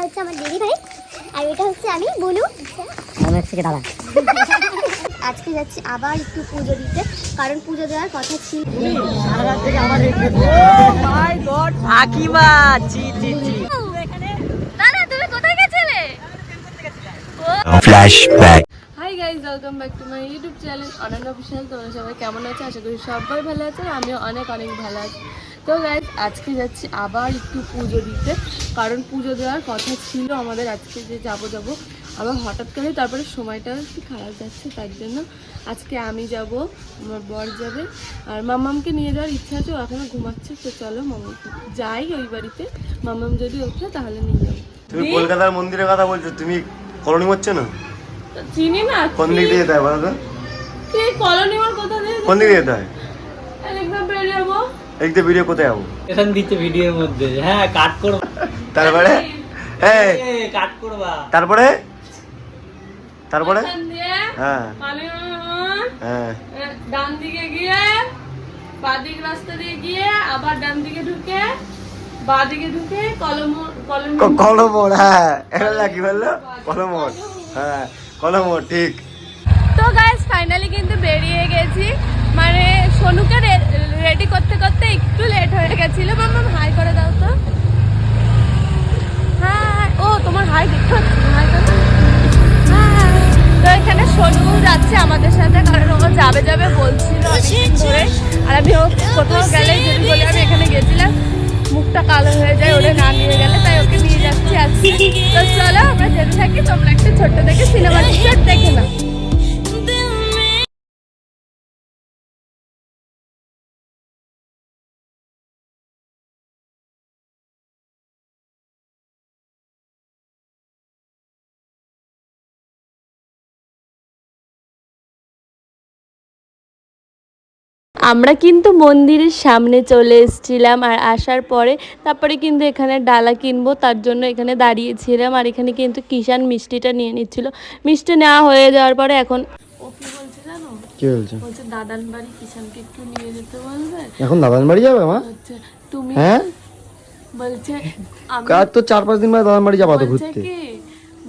হচ্ছে আমার দিদি ভাই আর এটা হচ্ছে আমি বলু থেকে দাদা। আজকে যাচ্ছি আবার একটু পুজো দিতে, কারণ পুজো দেওয়ার কথা ছিল। দাদা তুমি কোথায় গেছিলে? Flashback. Hi guys, welcome back to my YouTube channel অনন্য অফিসিয়াল। তোমরা সবাই কেমন আছো? আশা করি সবাই ভালো আছে, আমিও অনেক ভালো আছি। তো গাইজ আজকে যাচ্ছি আবার একটু পুজো দিতে, কারণ পুজো দেওয়ার কথা ছিল আমাদের আজকে, যে যাবো আবার হঠাৎ করে তারপরে সময়টাও একটু খারাপ যাচ্ছে, তার জন্য আজকে আমি যাব, আমার বর যাবে, আর মাম্মামকে নিয়ে যাওয়ার ইচ্ছা আছে, ও এখনো ঘুমাচ্ছে। তো চলো মাম্মাম যাই ওই বাড়িতে, মাম্মাম যদি ওঠে তাহলে নিয়ে যাবো। তুমি কলকাতার মন্দিরের কথা বলছো, তুমি কলোনি হচ্ছে না? চিনি না কোন দিক দিয়ে যেতে হয় বলো তো? কি কলোনি ওর কথা দিয়ে কোন দিকে যেতে হয়? একদম বেরিয়ে যাবো। একদম ভিডিও কোথায় যাবো? এখান দিতে ভিডিওর মধ্যে, হ্যাঁ কাট করব। তারপরে এই কাট করবা। তারপরে এখান দিয়ে হ্যাঁ হ্যাঁ হ্যাঁ ডান দিকে গিয়ে বাদিক রাস্তা দিয়ে গিয়ে আবার ডান দিকে ঢুকে বাদিকে ঢুকে কলমোড়। হ্যাঁ এটা কি বললো? কলমোড়। হ্যাঁ কলমোড় ঠিক। তো গাইস ফাইনালি কিন্তু বেরিয়ে গেছি, মানে সোনুকে রেডি করতে করতে একটু লেট হয়ে গেছিল। মাম্মা হাই করে দাও তো। হ্যাঁ ও তোমার হাই দেখো, হাই করো। হ্যাঁ তো এখানে সোনু যাচ্ছে আমাদের সাথে, কারণ ও যাবে বলছিল অনেকদিন ধরে। আর আমি ও কোথাও গেলে যদি বলি আমি এখানে গেছিলাম, মুখটা কালো হয়ে যায় ওরে না নিয়ে গেলে, তাই ওকে নিয়ে যাচ্ছি আজকে। তো চলো আমরা যেতে থাকি, তোমরা একটা ছোট্ট দেখে সিনেমা টিকিট দেখে নাও। আমরা কিন্তু মন্দিরের সামনে চলে এসেছিলাম, আর আসার পরে তারপরে কিন্তু এখানে ডালা কিনবো, তার জন্য এখানে দাঁড়িয়েছিলাম। আর এখানে কিন্তু কিষান মিষ্টিটা নিয়ে নিচ্ছিল। মিষ্টি নেওয়া হয়ে যাওয়ার পরে এখন ও কি বলছে জানো? কি বলছে? বলছে দাদান বাড়ি কিষানকে একটু নিয়ে যেতে বলবে। এখন দাদান বাড়ি যাবে মা? হচ্ছে তুমি হ্যাঁ বলছে আমি কার তো 4-5 দিন বাদে দাদান বাড়ি যাবা তো বলছে ঘুরতে। কি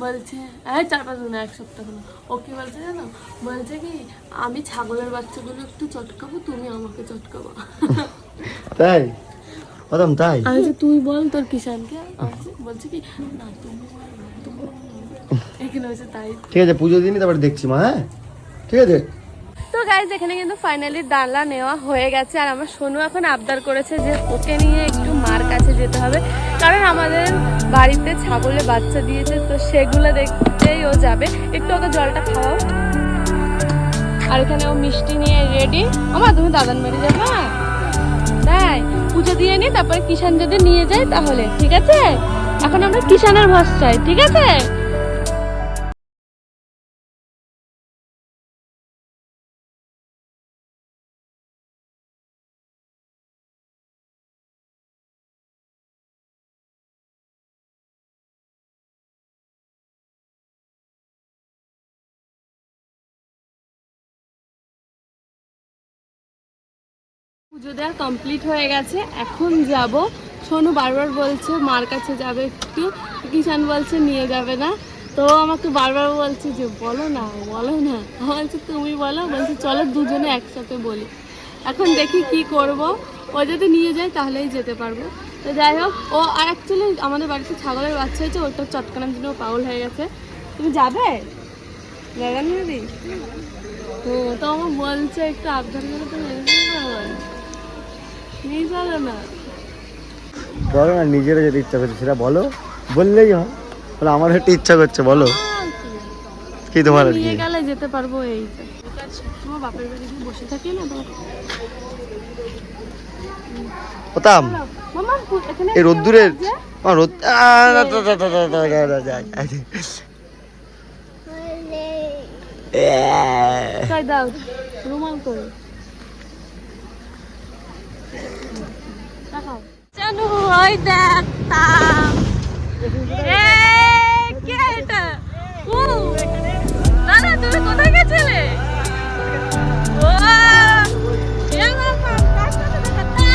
বলছে এই 4-5 দিন, এক সপ্তাহ হলো। ও কি বলছে জানো? বলছে কি আমি ছাগলের বাচ্চাগুলো একটু চটকাবো, তুমি আমাকে চটকাবো। তাই বললাম তাই। আমি যে তুই বল তোর কিষানকে, বলছে কি না তুমি এখানে হয়েছে তাই। ঠিক আছে পুজো দিনই তারপরে দেখছি মা। হ্যাঁ ঠিক আছে। তো গাইজ এখানে কিন্তু ফাইনালি ডালা নেওয়া হয়ে গেছে, আর আমার সোনু এখন আবদার করেছে যে ওকে নিয়ে একটু মার কাছে যেতে হবে, কারণ আমাদের বাড়িতে ছাগলের বাচ্চা দিয়েছে, তো সেগুলো দেখতেই ও যাবে। একটু ওকে জলটা খাওয়াও। আর এখানে ও মিষ্টি নিয়ে রেডি। আমার তুমি দাদান বাড়ি যাবে? তাই পুজো দিয়ে নি, তারপরে কিষান যদি নিয়ে যায় তাহলে ঠিক আছে। এখন আমরা কিষানের ভরসায়, ঠিক আছে। পুজো দেওয়া কমপ্লিট হয়ে গেছে, এখন যাব। সোনু বারবার বলছে মার কাছে যাবে একটু, কিষান বলছে নিয়ে যাবে না, তো আমাকে বারবার বলছে যে বলো না বলছে তুমি বলো, বলছে চলো দুজনে একসাথে বলি। এখন দেখি কি করব, ও যদি নিয়ে যায় তাহলেই যেতে পারবো। তো যাই হোক, ও আর অ্যাকচুয়ালি আমাদের বাড়িতে ছাগলের বাচ্চা হয়েছে, ওটা চটকানোর জন্য পাগল হয়ে গেছে। তুমি যাবে জায়গা নিয়ে দি? তো আমার বলছে একটু আবদার করে, তো নিয়ে যাবে না। বলো না নিজেরা যেতে ইচ্ছা করছে সেটা বলো, বললেই হয়। বলে আমার একটা ইচ্ছা করছে বলো কি তোমার আর কি? নিয়ে গেলে যেতে পারবো। এই তোমার বাপের বাড়ি বসে থাকি না তো হতাম মামা, এখানে এই রোদ্দুরের রোদ কই দাও রুমাল করে দেখাও। জানো ওই দেখতা এ কে এটা? ও দাদা তুমি কোথায় গেছিলে? ও এ মামা কাছে দেখতা,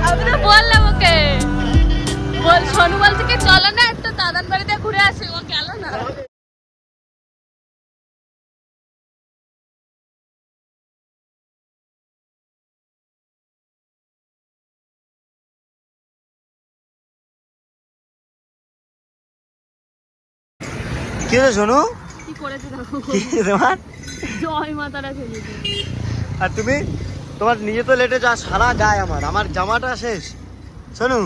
আমি তো বললাম ওকে চলো না একটু দাদার বাড়িতে ঘুরে আসি, ও গেল না। কি রে শোনো, কি করেছে দেখো, কি তোমার? জয় মাতারা খেলেছে। আর তুমি তোমার নিজে তো লেটে যা, সারা গায়ে আমার জামাটা শেষ। শোনো,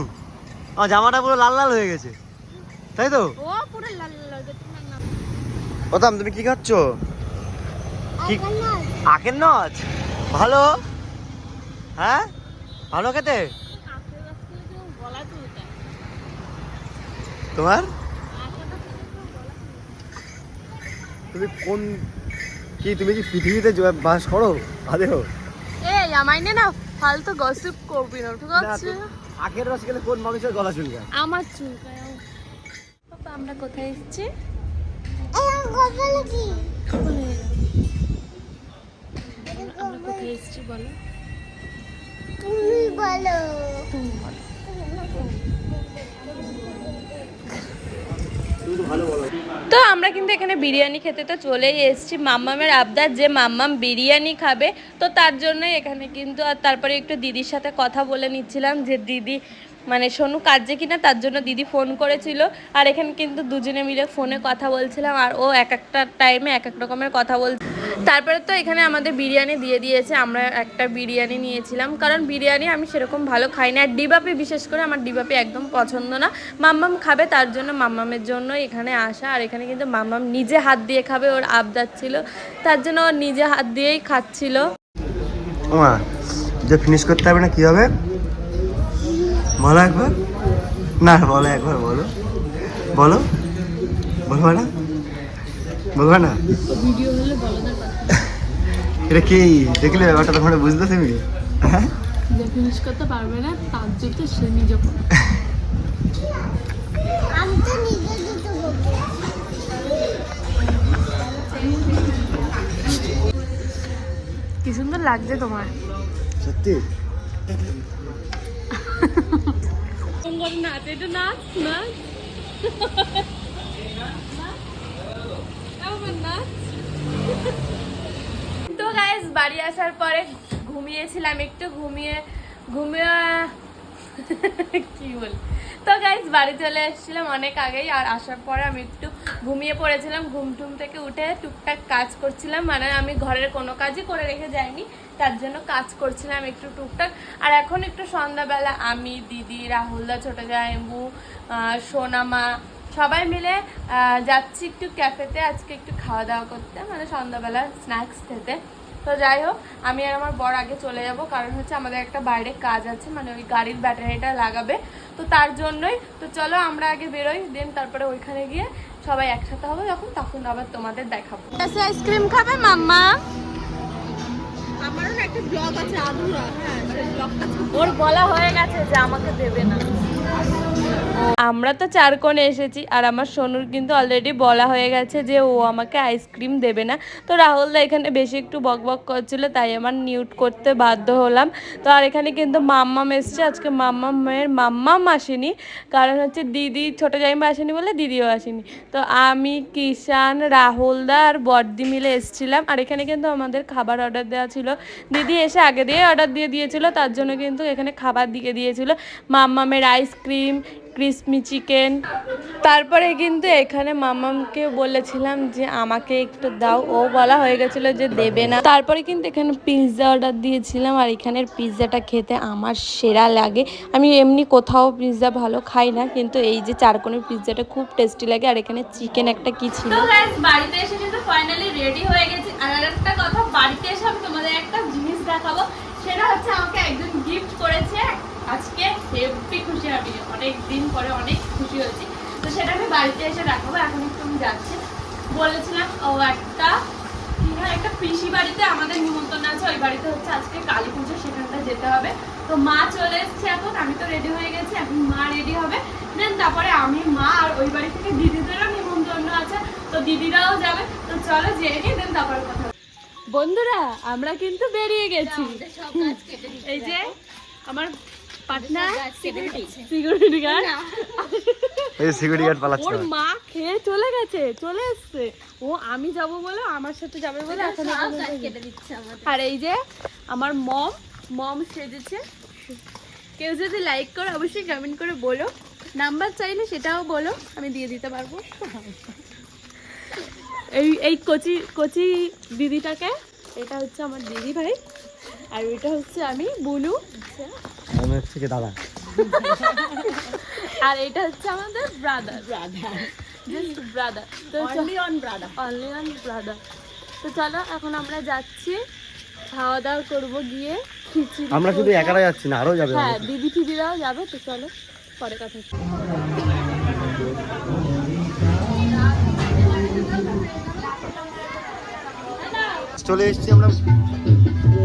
আমার জামাটা পুরো লাল লাল হয়ে গেছে, তাই তো? ও পুরো লাল লাল ওতাম, তুমি কি খাচ্ছ? কি আখের নচ? ভালো, হ্যাঁ ভালো খেতে। তোমার তুমি কোন তুমি কি পৃথিবীতে বাস করো আদেও? এই আমায় না ফালতু গসিপ করবি না, ঠিক আছে? আখের রস খেলে কোন মানুষের গলা চুলকায়? আমার চুলকায়। বাবা আমরা কোথায় এসেছি? আমরা কোথায় এসেছি বলো? তুমি বলো। তুমি বলো। তো আমরা কিন্তু এখানে বিরিয়ানি খেতে তো চলেই এসেছি। মাম্মামের আবদার যে মাম্মাম বিরিয়ানি খাবে, তো তার জন্য এখানে কিন্তু। আর তারপরে একটু দিদির সাথে কথা বলে নিচ্ছিলাম যে দিদি মানে সোনু কাজে কিনা, তার জন্য দিদি ফোন করেছিল। আর এখানে কিন্তু দুজনে মিলে ফোনে কথা বলছিলাম, আর ও এক একটা টাইমে এক এক রকমের কথা বলছে। তারপরে তো এখানে আমাদের বিরিয়ানি দিয়ে দিয়েছে। আমরা একটা বিরিয়ানি নিয়েছিলাম, কারণ বিরিয়ানি আমি সেরকম ভালো খাই না, আর ডিবাপি বিশেষ করে আমার ডিবাপি একদম পছন্দ না। মাম্মাম খাবে, তার জন্য মাম্মামের জন্য এখানে আসা। আর এখানে কিন্তু মাম্মাম নিজে হাত দিয়ে খাবে, ওর আবদার ছিল, তার জন্য ওর নিজে হাত দিয়েই খাচ্ছিল। ওমা যে ফিনিশ করতে হবে না, কি হবে বলো একবার? না বলো একবার, বলো বলো, বলবা না, বলবা না? ভিডিও হলে বলার কথা, এটা কি দেখলে ব্যাপারটা তখন বুঝতে তুমি? হ্যাঁ, যে ফিনিশ করতে পারবে না তার জন্য সে নিজে আমি তো নিজে দিতে বলবো। কি সুন্দর লাগছে তোমার। সত্যি নাচ, এটা নাচ নাচ নাচ। তো গাইস বাড়ি আসার পরে ঘুমিয়েছিলাম একটু, ঘুমিয়ে কি বল। তো গাইস বাড়ি চলে এসেছিলাম অনেক আগেই, আর আসার পরে আমি একটু ঘুমিয়ে পড়েছিলাম। ঘুম থেকে উঠে টুকটাক কাজ করছিলাম, মানে আমি ঘরের কোনো কাজই করে রেখে যাইনি, তার জন্য কাজ করছিলাম একটু টুকটাক। আর এখন একটু সন্ধ্যাবেলা আমি, দিদি, রাহুলদা, ছোটো জামাইবু, সোনামা সবাই মিলে যাচ্ছি একটু ক্যাফেতে আজকে একটু খাওয়া দাওয়া করতে, মানে সন্ধ্যাবেলা স্ন্যাক্স খেতে। তো যাই হোক, আমি আর আমার বর আগে চলে যাব, কারণ হচ্ছে আমাদের একটা বাইরে কাজ আছে, মানে ওই গাড়ির ব্যাটারিটা লাগাবে, তো তার জন্যই। তো চলো আমরা আগে বেরোই, দেন তারপরে ওইখানে গিয়ে সবাই একসাথে হবে যখন, তখন আবার তোমাদের দেখাবো। আইসক্রিম খাবে মাম্মা? আমারও একটা ব্লগ আছে আধুরা, হ্যাঁ সেই ব্লগটা ওর বলা হয়ে গেছে যে আমাকে দেবে না। আমরা তো 4 কোণে এসেছি, আর আমার সোনুর কিন্তু অলরেডি বলা হয়ে গেছে যে ও আমাকে আইসক্রিম দেবে না। তো রাহুলদা এখানে বেশি একটু বকবক করছিল, তাই আমার মিউট করতে বাধ্য হলাম। তো আর এখানে কিন্তু মাম্মাম এসছে, আজকে মাম্মামের মাম্মাম আসেনি, কারণ হচ্ছে দিদি ছোটো জাইমা আসেনি বলে দিদিও আসেনি। তো আমি, কিষান, রাহুলদা আর বড়দি মিলে এসেছিলাম। আর এখানে কিন্তু আমাদের খাবার অর্ডার দেওয়া ছিল, দিদি এসে আগে দিয়ে অর্ডার দিয়ে দিয়েছিল, তার জন্য কিন্তু এখানে খাবার দিয়ে দিয়েছিল। মাম্মামের আইসক্রিম, ক্রিসপি চিকেন। তারপরে কিন্তু এখানে মাম্মামকে বলেছিলাম যে আমাকে একটু দাও, ও বলা হয়ে গেছিলো যে দেবে না। তারপরে কিন্তু এখানে পিৎজা অর্ডার দিয়েছিলাম, আর এখানের পিৎজাটা খেতে আমার সেরা লাগে। আমি এমনি কোথাও পিৎজা ভালো খাই না, কিন্তু এই যে 4 কোণের পিৎজাটা খুব টেস্টি লাগে। আর এখানে চিকেন একটা কি ছিল। তো গাইস বাড়িতে এসে কিন্তু ফাইনালি রেডি হয়ে গেছি। আর একটা কথা, বাড়িতে এসে আমি তোমাদের একটা জিনিস দেখাবো, সেটা হচ্ছে আমাকে একজন গিফট করেছে আজকে। হেভি খুশি, আমি অনেক দিন পরে অনেক খুশি হয়েছি। তো সেটা আমি বাড়িতে এসে দেখাবো। এখন একটু আমি যাচ্ছি, বলেছিলাম ও একটা পিসি বাড়িতে আমাদের নিমন্ত্রণ আছে, ওই বাড়িতে হচ্ছে আজকে কালী পুজো, সেখানটা যেতে হবে। তো মা চলে এসছে এখন, আমি তো রেডি হয়ে গেছি, এখন মা রেডি হবে, দেন তারপরে আমি, মা, আর ওই বাড়ি থেকে দিদিদেরও নিমন্ত্রণ আছে, তো দিদিরাও যাবে। তো চলো যেয়ে নিই, দেন তারপরে কথা। বন্ধুরা আমরা কিন্তু বেরিয়ে গেছি, এই যে আমার পার্টনার সিকিউরিটি গার্ড, এই সিকিউরিটি গার্ড পালাচ্ছে। ওর মা খেয়ে চলে গেছে, চলে এসছে। ও আমি যাব বলে আমার সাথে যাবে বলে এখন কেটে দিচ্ছে আমাদের। আর এই যে আমার মম সেজেছে। কেউ যদি লাইক করে অবশ্যই কমেন্ট করে বলো, নাম্বার চাইলে সেটাও বলো, আমি দিয়ে দিতে পারবো। এই কচি দিদিটাকে, এটা হচ্ছে আমার দিদি ভাই, আর এটা হচ্ছে আমি বুনু, আমি হচ্ছে কি দাদা, আর এটা হচ্ছে আমাদের ব্রাদার, জাস্ট ব্রাদার। তো অনলি অন ব্রাদার। তো চলো এখন আমরা যাচ্ছি, খাওয়া দাওয়া করবো গিয়ে খিচুড়ি। আমরা শুধু একারা যাচ্ছি না, আরো যাবে। হ্যাঁ, দিদি ফিদিরাও যাবে। তো চলো পরে কথা হচ্ছে। চলে এসেছি আমরা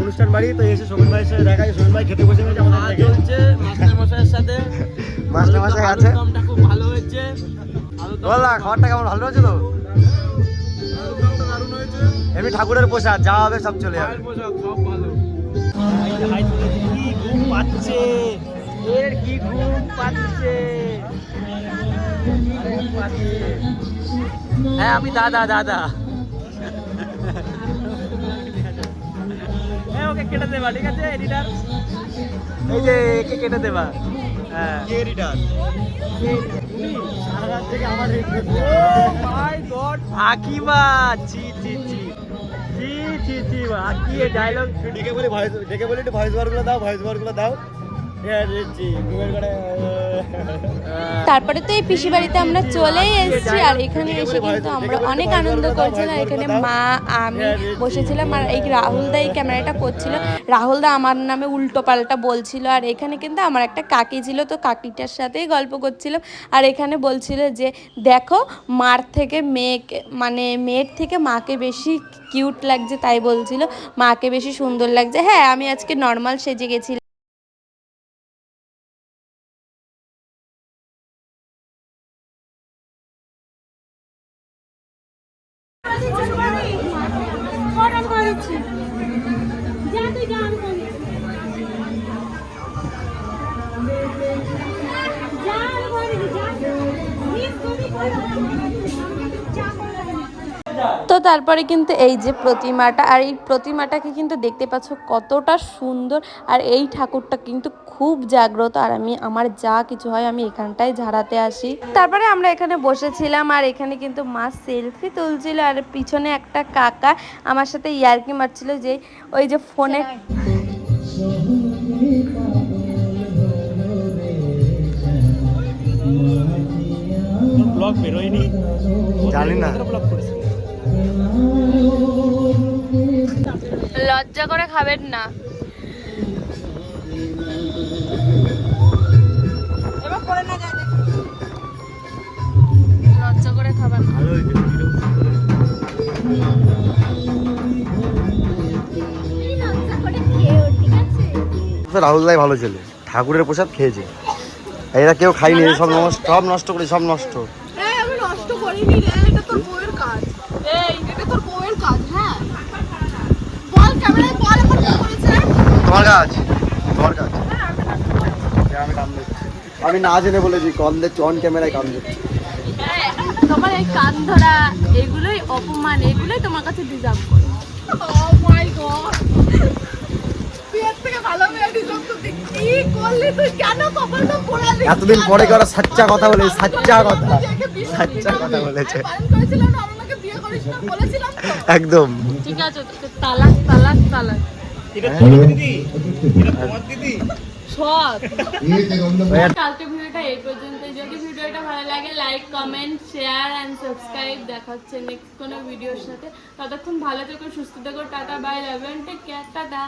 অনুষ্ঠান বাড়ি। তো এসে সোমেন ভাইয়ের সাথে দেখা, সোমেন ভাই খেতে বসে গেছে আমাদের চলছে মাস্টার মশাইয়ের সাথে। মাস্টার মশাই আছে। আলুরদমটা খুব ভালো হয়েছে। বলা খাবারটা কেমন, ভালো হয়েছে তো? এমনি ঠাকুরের প্রসাদ যা হবে সব চলে যাবে। সব ভালো। কি ঘুম পাচ্ছে, এর কি ঘুম পাচ্ছে। হ্যাঁ আমি দাদা। হ্যাঁ ওকে কেটে দেবা, ঠিক আছে এডিটার, এই যে একে কেটে দেবা। হ্যাঁ এডিটার সারা রাত থেকে আমার মাই গড আকিবা জি আকি এই ডায়লগ ডেকে বলি একটু ভয়েস ওভারগুলো দাও। তারপরে তো এই পিসি বাড়িতে আমরা চলেই এসেছি, আর এখানে এসে কিন্তু আমরা অনেক আনন্দ করছিলাম। এখানে মা, আমি বসেছিলাম, আর এই রাহুল দা এই ক্যামেরাটা করছিল। রাহুল দা আমার নামে উল্টো পাল্টা বলছিল, আর এখানে কিন্তু আমার একটা কাকি ছিল, তো কাকিটার সাথেই গল্প করছিলাম। আর এখানে বলছিল যে দেখো মেয়ের থেকে মাকে বেশি কিউট লাগছে, তাই বলছিল মাকে বেশি সুন্দর লাগছে। হ্যাঁ, আমি আজকে নর্মাল সেজে গেছিলাম। তো তারপরে কিন্তু এই যে প্রতিমাটা, আর এই প্রতিমাটাকে কিন্তু দেখতে পাচ্ছ কতটা সুন্দর, আর এই ঠাকুরটা কিন্তু খুব জাগ্রত। আর আমার যা কিছু হয় আমি এখানটায় ঝাড়াতে আসি। তারপরে আমরা এখানে বসেছিলাম, আর এখানে কিন্তু মা সেলফি তুলছিল, আর পিছনে একটা কাকা আমার সাথে ইয়ার্কি মারছিল যে ওই যে ফোনে ব্লগ বেরোয়নি, জানি না। লজ্জা করে খাবেন না। লজ্জা করে খাবেন না। রাহুল দাই ভালো ছেলে, ঠাকুরের প্রসাদ খেয়েছে। এরা কেউ খাইনি, সব নষ্ট করে, সব নষ্ট। আমি নষ্ট করিনি রে, এটা তোর বউয়ের কাজ। এটা তোর বউয়ের কাজ। হ্যাঁ বল, ক্যামেরায় বল এখন কি করেছে। তোমার কাজ। আমি কাম দিচ্ছি, আমি না জেনে বলেছি কল দিচ্ছি, অন ক্যামেরায় কাম দিচ্ছি। তোমার এই কান ধরা এগুলোই অপমান, এগুলোই তোমার কাছে ডিজার্ভ করে। ও মাই গড, এতদিন পরে করা সাচ্চা কথা বলে, সাচ্চা কথা বলেছে একদম। ঠিক আছে, তালাক। কালকে ভিডিওটা এই পর্যন্ত। যদি ভিডিওটা ভালো লাগে like, comment, share and subscribe. দেখা হচ্ছে নেক্সট কোনো ভিডিওর সাথে। ততক্ষণ ভালো থেকো, সুস্থ থেকো, tata, bye, love and take care, tata.